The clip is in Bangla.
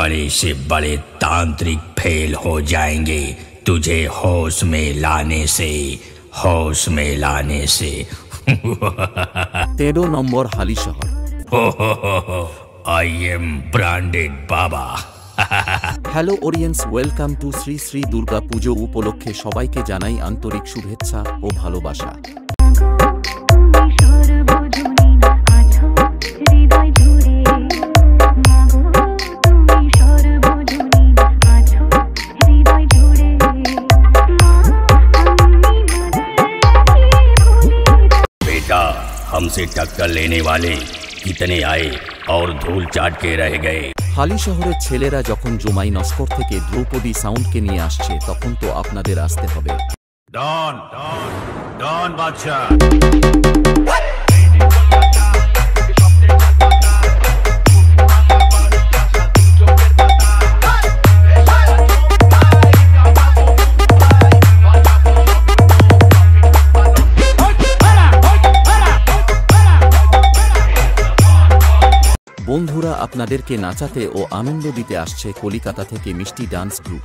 बड़े से बड़े तांत्रिक फेल हो जाएंगे तुझे होश में लाने से, होश में लाने से। 13 নম্বর হালিশহর। I am branded বাবা। Hello audience, welcome to Shri Shri Durga পুজো উপলক্ষে সবাইকে জানাই আন্তরিক শুভেচ্ছা ও ভালোবাসা। हमसे टक्कर लेने वाले कितने आए और धूल चाट के रह गए। হালিশহরের ছেলেরা যখন জুমাই নস্কর থেকে দ্রৌপদী সাউন্ডকে নিয়ে আসছে তখন তো আপনাদের আসতে হবে। ডন ডন ডন বাদশা। বন্ধুরা, আপনাদেরকে নাচাতে ও আনন্দ দিতে আসছে কলিকাতা থেকে মিষ্টি ডান্স গ্রুপ।